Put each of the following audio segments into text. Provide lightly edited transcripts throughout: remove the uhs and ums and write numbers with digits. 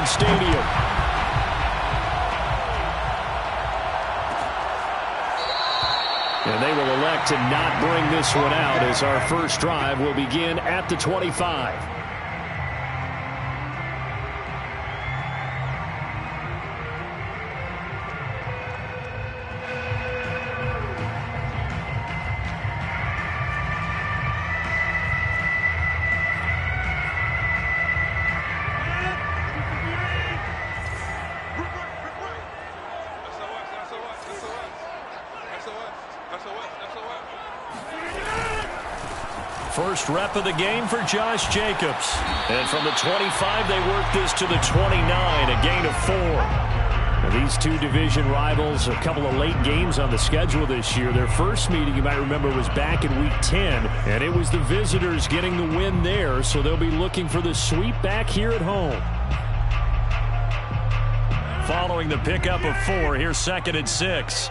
Stadium. And they will elect to not bring this one out as our first drive will begin at the 25. First rep of the game for Josh Jacobs. And from the 25, they work this to the 29, a gain of 4. Now, these two division rivals, a couple of late games on the schedule this year. Their first meeting, you might remember, was back in Week 10, and it was the visitors getting the win there, so they'll be looking for the sweep back here at home. Following the pickup of 4, here's 2nd and 6.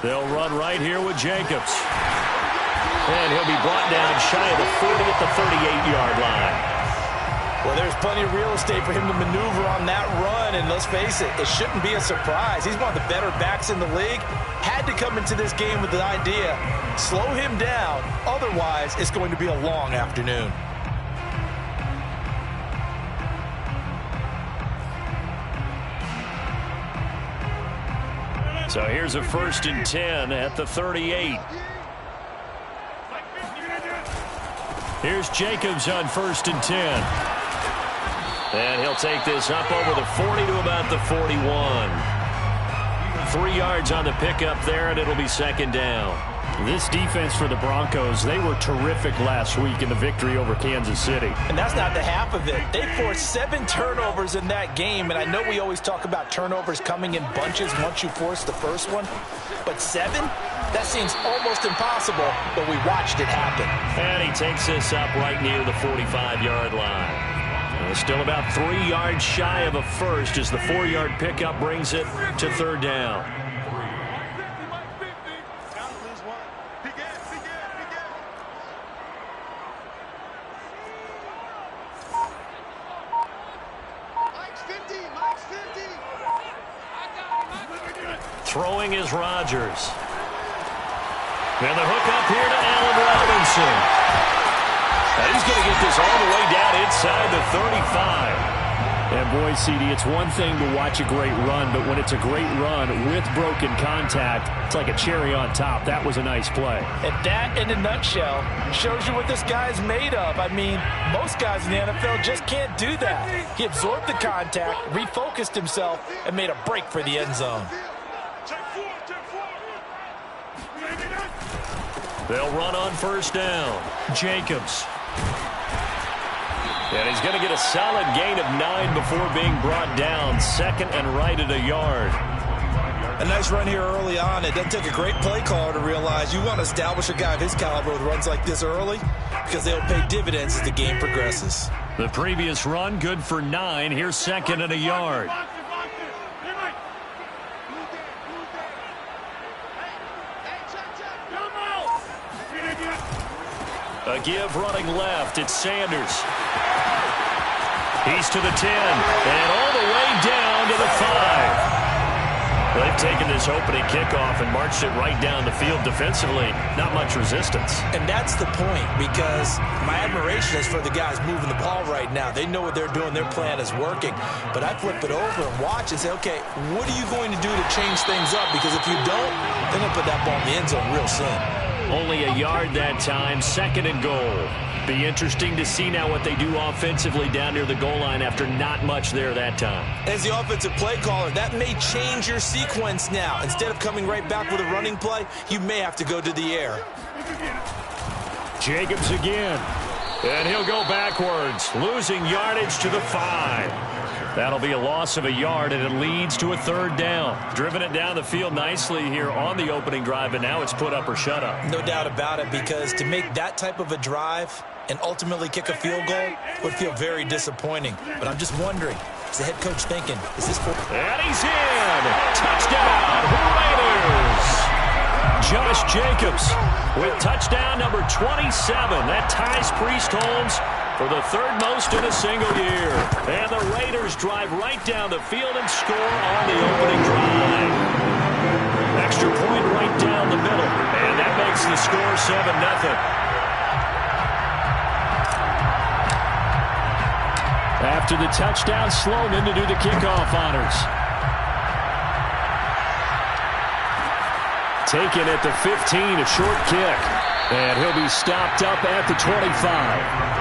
They'll run right here with Jacobs. And he'll be brought down shy of the 40 at the 38-yard line. Well, there's plenty of real estate for him to maneuver on that run, and let's face it, it shouldn't be a surprise. He's one of the better backs in the league. Had to come into this game with the idea, slow him down, otherwise it's going to be a long afternoon. So here's a 1st and 10 at the 38. Here's Jacobs on 1st and 10. And he'll take this up over the 40 to about the 41. 3 yards on the pickup there, and it'll be 2nd down. This defense for the Broncos, they were terrific last week in the victory over Kansas City. And that's not the half of it. They forced 7 turnovers in that game, and I know we always talk about turnovers coming in bunches once you force the first one, but 7? That seems almost impossible, but we watched it happen. And he takes this up right near the 45-yard line. Still about 3 yards shy of a first as the 4-yard pickup brings it to 3rd down. Throwing is Rodgers. And the hook up here to Allen Robinson. And he's going to get this all the way down inside the 35. And boy, CD, it's one thing to watch a great run, but when it's a great run with broken contact, it's like a cherry on top. That was a nice play. And that, in a nutshell, shows you what this guy's made of. I mean, most guys in the NFL just can't do that. He absorbed the contact, refocused himself, and made a break for the end zone. They'll run on 1st down. Jacobs. And he's going to get a solid gain of 9 before being brought down. 2nd and right at a yard. A nice run here early on. It doesn't take a great play caller to realize you want to establish a guy of his caliber with runs like this early because they'll pay dividends as the game progresses. The previous run good for 9. Here's 2nd and a yard. A give running left. It's Sanders. He's to the 10 and all the way down to the 5. They've taken this opening kickoff and marched it right down the field defensively. Not much resistance. And that's the point, because my admiration is for the guys moving the ball right now. They know what they're doing. Their plan is working. But I flip it over and watch and say, okay, what are you going to do to change things up? Because if you don't, they're going to put that ball in the end zone real soon. Only a yard that time, 2nd and goal. Be interesting to see now what they do offensively down near the goal line after not much there that time. As the offensive play caller, that may change your sequence now. Instead of coming right back with a running play, you may have to go to the air. Jacobs again. And he'll go backwards, losing yardage to the 5. That'll be a loss of a yard, and it leads to a 3rd down. Driven it down the field nicely here on the opening drive, and now it's put up or shut up. No doubt about it, because to make that type of a drive and ultimately kick a field goal would feel very disappointing. But I'm just wondering, is the head coach thinking, is this for... And he's in! Touchdown, Raiders! Josh Jacobs with touchdown number 27. That ties Priest Holmes for the third most in a single year. And the Raiders drive right down the field and score on the opening drive. Extra point right down the middle. And that makes the score 7-0. After the touchdown, Sloman to do the kickoff honors. Taken at the 15, a short kick. And he'll be stopped up at the 25.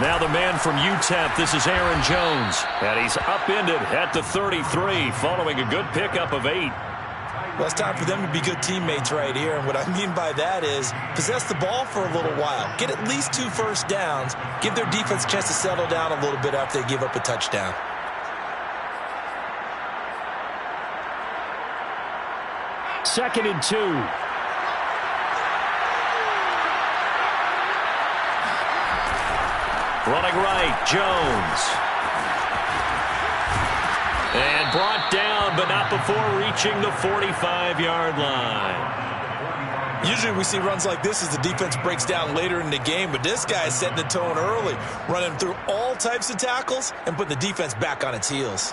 Now the man from UTEP, this is Aaron Jones. And he's upended at the 33 following a good pickup of 8. Well, it's time for them to be good teammates right here. And what I mean by that is possess the ball for a little while. Get at least 2 first downs. Give their defense a chance to settle down a little bit after they give up a touchdown. Second and 2. Running right, Jones. And brought down, but not before reaching the 45-yard line. Usually we see runs like this as the defense breaks down later in the game, but this guy is setting the tone early, running through all types of tackles and putting the defense back on its heels.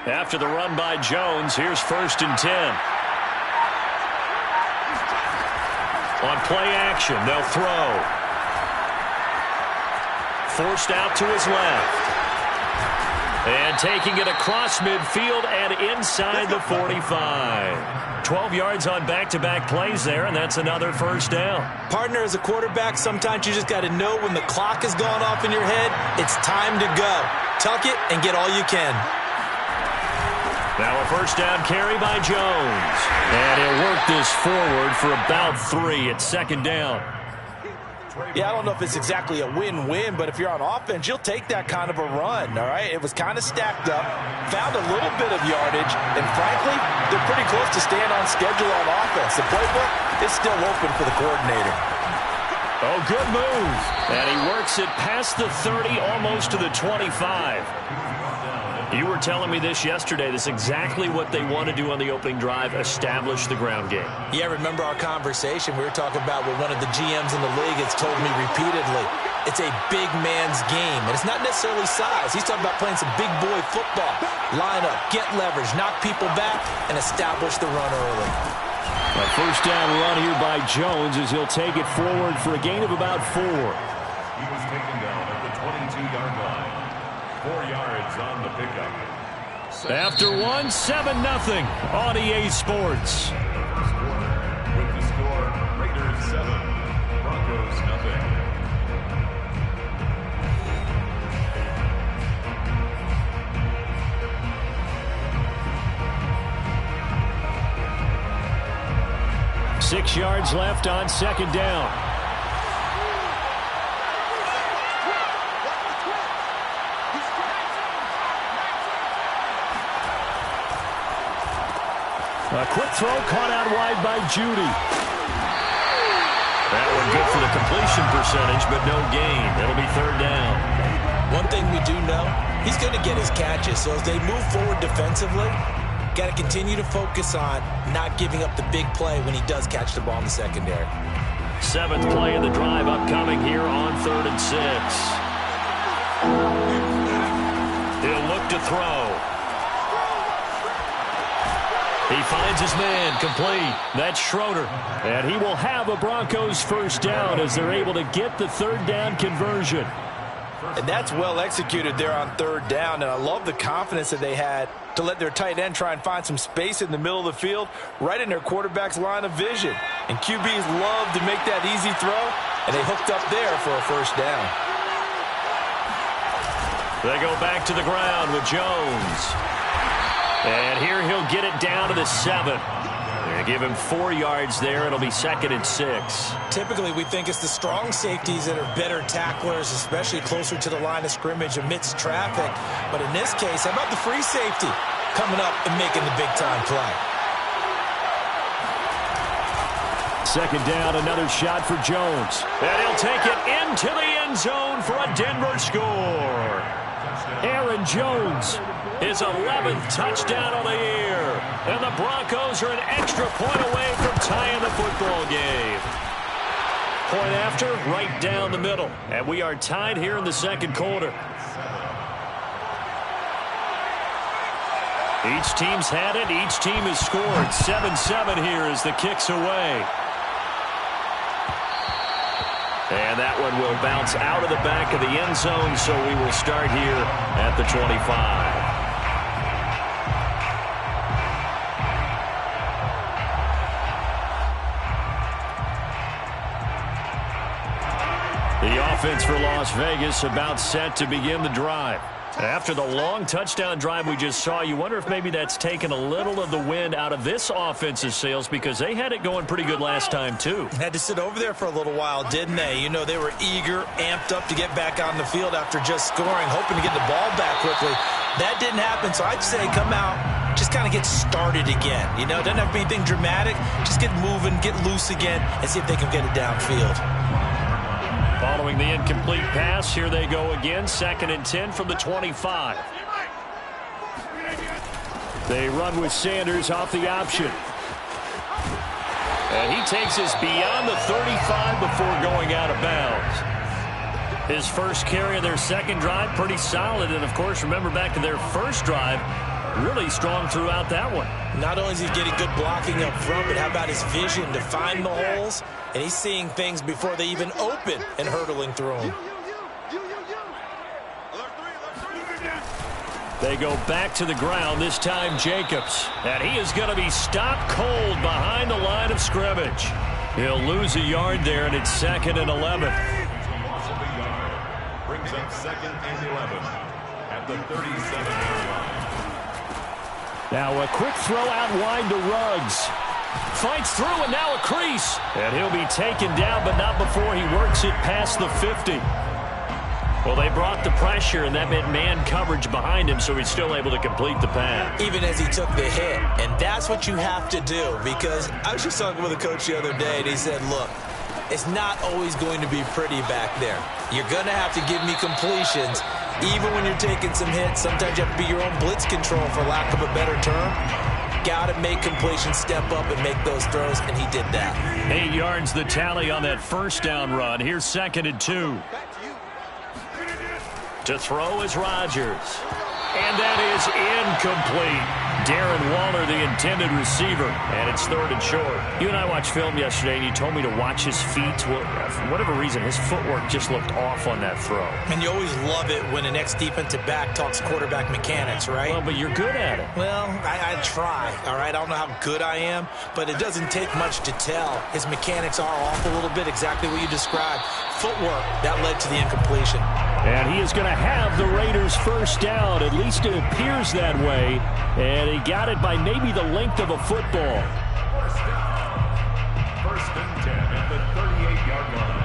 After the run by Jones, here's 1st and 10. On play action, they'll throw. Forced out to his left. And taking it across midfield and inside the 45. 12 yards on back-to-back plays there, and that's another first down. Partner, as a quarterback, sometimes you just got to know when the clock has gone off in your head, it's time to go. Tuck it and get all you can. Now a first down carry by Jones. And he'll work this forward for about 3 at 2nd down. Yeah, I don't know if it's exactly a win-win, but if you're on offense, you'll take that kind of a run, all right? It was kind of stacked up, found a little bit of yardage, and frankly, they're pretty close to staying on schedule on offense. The playbook is still open for the coordinator. Oh, good move. And he works it past the 30, almost to the 25. You were telling me this yesterday. This is exactly what they want to do on the opening drive, establish the ground game. Yeah, remember our conversation? We were talking about what one of the GMs in the league has told me repeatedly. It's a big man's game, and it's not necessarily size. He's talking about playing some big boy football. Line up, get leverage, knock people back, and establish the run early. A first down run here by Jones as he'll take it forward for a gain of about 4. He was taken down at the 22-yard line. 4 yards on the pickup. After 7-0 on EA Sports. With the score, Raiders 7, Broncos 0. Six yards left on 2nd down. A quick throw caught out wide by Judy. That one good for the completion percentage, but no gain. It'll be 3rd down. One thing we do know, he's going to get his catches. So as they move forward defensively, got to continue to focus on not giving up the big play when he does catch the ball in the secondary. 7th play of the drive upcoming here on 3rd and 6. He'll look to throw. He finds his man, complete. That's Schroeder. And he will have a Broncos first down as they're able to get the 3rd down conversion. And that's well executed there on third down. And I love the confidence that they had to let their tight end try and find some space in the middle of the field, right in their quarterback's line of vision. And QBs love to make that easy throw, and they hooked up there for a first down. They go back to the ground with Jones. And here he'll get it down to the 7. They give him 4 yards there. It'll be 2nd and 6. Typically, we think it's the strong safeties that are better tacklers, especially closer to the line of scrimmage amidst traffic. But in this case, how about the free safety coming up and making the big-time play? 2nd down, another shot for Jones. And he'll take it into the end zone for a Denver score. Aaron Jones, his 11th touchdown of the year. And the Broncos are an extra point away from tying the football game. Point after, right down the middle. And we are tied here in the second quarter. Each team's had it. Each team has scored. 7-7 here as the kick's away. And that one will bounce out of the back of the end zone, so we will start here at the 25. The offense for Las Vegas about set to begin the drive. After the long touchdown drive we just saw, you wonder if maybe that's taken a little of the wind out of this offense's sails, because they had it going pretty good last time too. Had to sit over there for a little while, didn't they? You know, they were eager, amped up to get back on the field after just scoring, hoping to get the ball back quickly. That didn't happen, so I'd say come out, just kind of get started again. You know, doesn't have to be anything dramatic. Just get moving, get loose again, and see if they can get it downfield. Following the incomplete pass, here they go again. 2nd and 10 from the 25. They run with Sanders off the option. And he takes us beyond the 35 before going out of bounds. His first carry of their second drive, pretty solid. And, of course, remember back to their first drive, really strong throughout that one. Not only is he getting good blocking up front, but how about his vision to find the holes? And he's seeing things before they even open and hurtling through them. They go back to the ground, this time Jacobs. And he is going to be stopped cold behind the line of scrimmage. He'll lose a yard there, and it's 2nd and 11. Brings up 2nd and 11 at the 37-yard line. Now a quick throw out wide to Ruggs. Fights through, and now a crease. And he'll be taken down, but not before he works it past the 50. Well, they brought the pressure, and that meant man coverage behind him, so he's still able to complete the pass. Even as he took the hit. And that's what you have to do, because I was just talking with a coach the other day, and he said, look, it's not always going to be pretty back there. You're going to have to give me completions. Even when you're taking some hits, sometimes you have to be your own blitz control, for lack of a better term. Got to make completions, step up and make those throws, and he did that. 8 yards the tally on that first down run. Here's 2nd and 2. To throw is Rodgers. And that is incomplete. Darren Waller, the intended receiver, and it's 3rd and short. You and I watched film yesterday, and you told me to watch his feet. Well, for whatever reason, his footwork just looked off on that throw. And you always love it when an ex-defensive back talks quarterback mechanics, right? Well, but you're good at it. Well, I try, all right? I don't know how good I am, but it doesn't take much to tell. His mechanics are off a little bit, exactly what you described. Footwork, that led to the incompletion. And he is going to have the Raiders first down. At least it appears that way. And he got it by maybe the length of a football. First and 10 at the 38-yard line.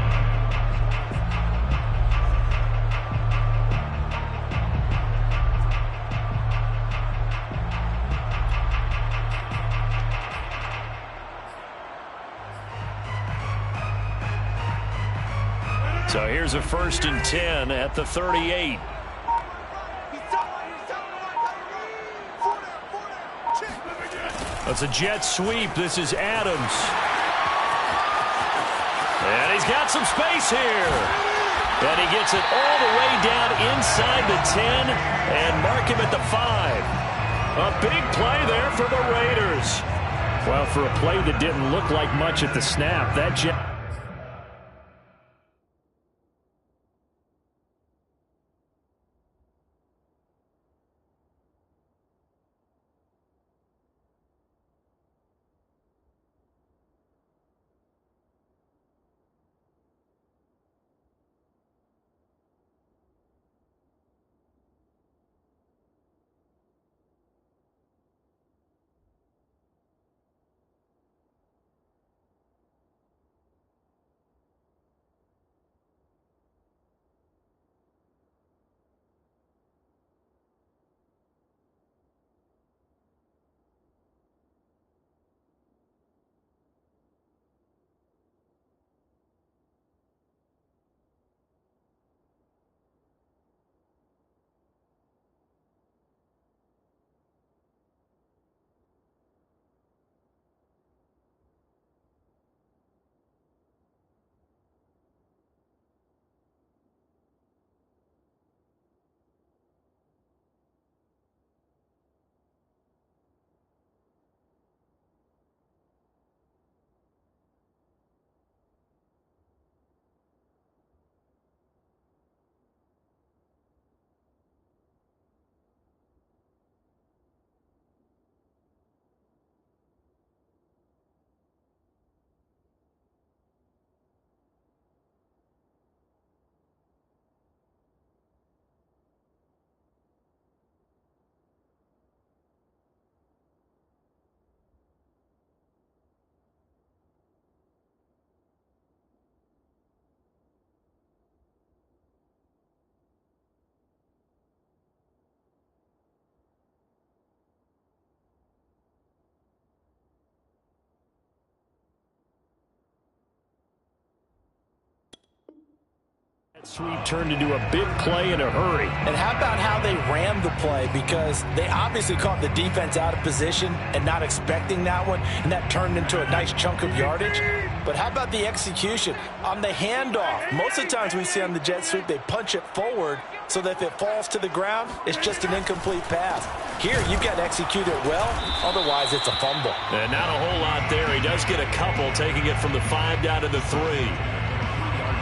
So here's a 1st and 10 at the 38. That's a jet sweep. This is Adams. And he's got some space here. And he gets it all the way down inside the 10 and mark him at the 5. A big play there for the Raiders. Well, for a play that didn't look like much at the snap, that jet... Sweep turned into a big play in a hurry. And how about how they rammed the play? Because they obviously caught the defense out of position and not expecting that one, and that turned into a nice chunk of yardage. But how about the execution? On the handoff, most of the times we see on the jet sweep, they punch it forward so that if it falls to the ground, it's just an incomplete pass. Here, you've got to execute it well, otherwise it's a fumble. And not a whole lot there. He does get a couple, taking it from the 5 down to the 3.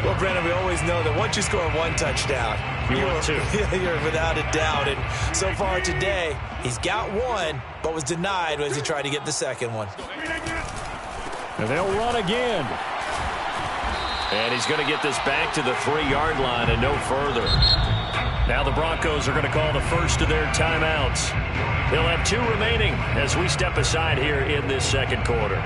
Well, Brandon, we always know that once you score one touchdown, you're without a doubt. And so far today, he's got one, but was denied as he tried to get the second one. And they'll run again. And he's going to get this back to the 3-yard line and no further. Now the Broncos are going to call the first of their timeouts. They'll have 2 remaining as we step aside here in this second quarter.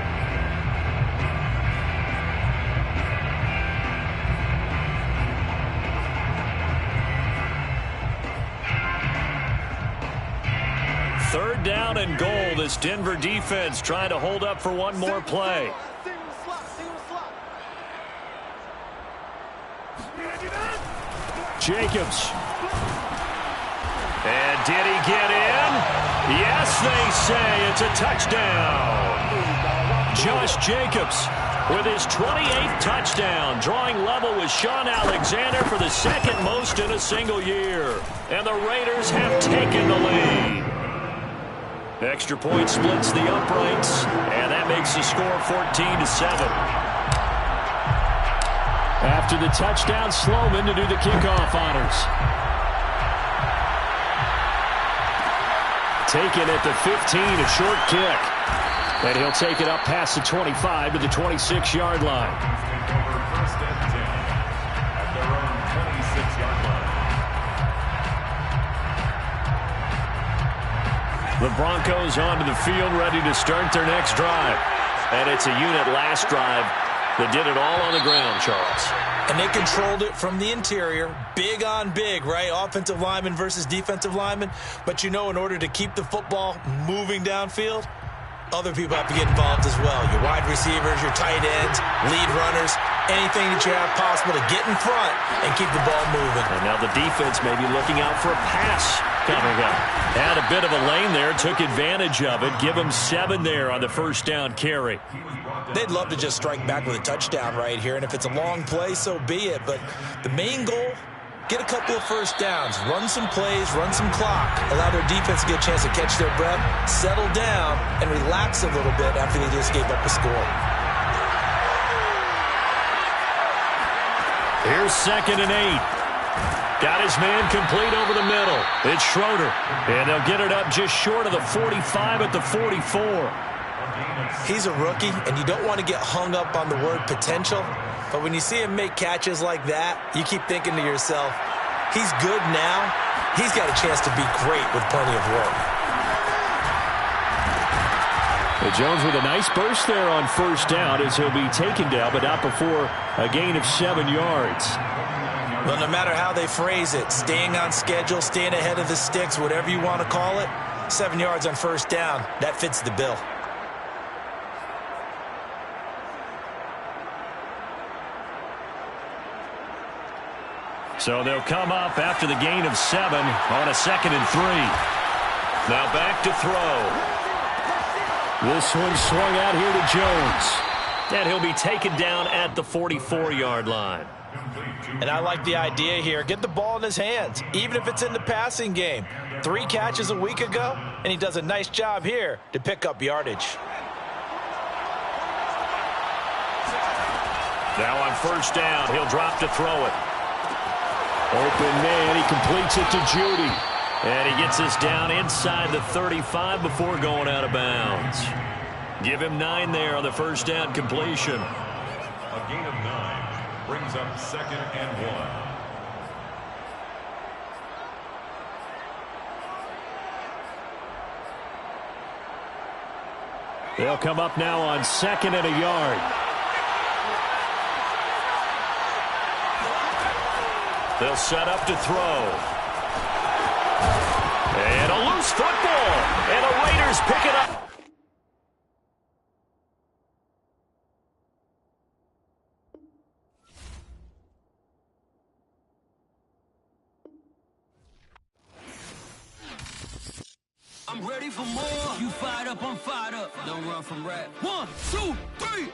Third down and goal. This Denver defense trying to hold up for one more play. Jacobs. And did he get in? Yes, they say it's a touchdown. Josh Jacobs with his 28th touchdown, drawing level with Sean Alexander for the second most in a single year. And the Raiders have taken the lead. Extra point splits the uprights, and that makes the score 14-7. After the touchdown, Sloman to do the kickoff honors. Taken at the 15, a short kick. And he'll take it up past the 25 to the 26-yard line. First and 10 at their own 26-yard line. The Broncos onto the field, ready to start their next drive. And it's a unit last drive that did it all on the ground, Charles. And they controlled it from the interior. Big on big, right? Offensive lineman versus defensive lineman. But you know, in order to keep the football moving downfield, other people have to get involved as well. Your wide receivers, your tight ends, lead runners, anything that you have possible to get in front and keep the ball moving. And now the defense may be looking out for a pass coming up. Had a bit of a lane there, took advantage of it. Give him 7 there on the first down carry. They'd love to just strike back with a touchdown right here, and if it's a long play, so be it. But the main goal, get a couple of first downs, run some plays, run some clock, allow their defense to get a chance to catch their breath, settle down, and relax a little bit after they just gave up a score. Here's 2nd and 8. Got his man complete over the middle. It's Schroeder, and they'll get it up just short of the 45 at the 44. He's a rookie, and you don't want to get hung up on the word potential, but when you see him make catches like that, you keep thinking to yourself, he's good now. He's got a chance to be great with plenty of work. Jones with a nice burst there on first down as he'll be taken down, but not before a gain of 7 yards. Well, no matter how they phrase it, staying on schedule, staying ahead of the sticks, whatever you want to call it, 7 yards on first down, that fits the bill. So they'll come up after the gain of 7 on a 2nd and 3. Now back to throw. This one swung out here to Jones. And he'll be taken down at the 44-yard line. And I like the idea here. Get the ball in his hands, even if it's in the passing game. 3 catches a week ago, and he does a nice job here to pick up yardage. Now on first down, he'll drop to throw it. Open man, he completes it to Judy. And he gets this down inside the 35 before going out of bounds. Give him 9 there on the first down completion. A gain of 9 brings up 2nd and 1. They'll come up now on 2nd and a yard. They'll set up to throw. And a loose football. And the Raiders pick it up. I'm ready for more. You fired up, I'm fired up. Don't run from rap. 1, 2, 3.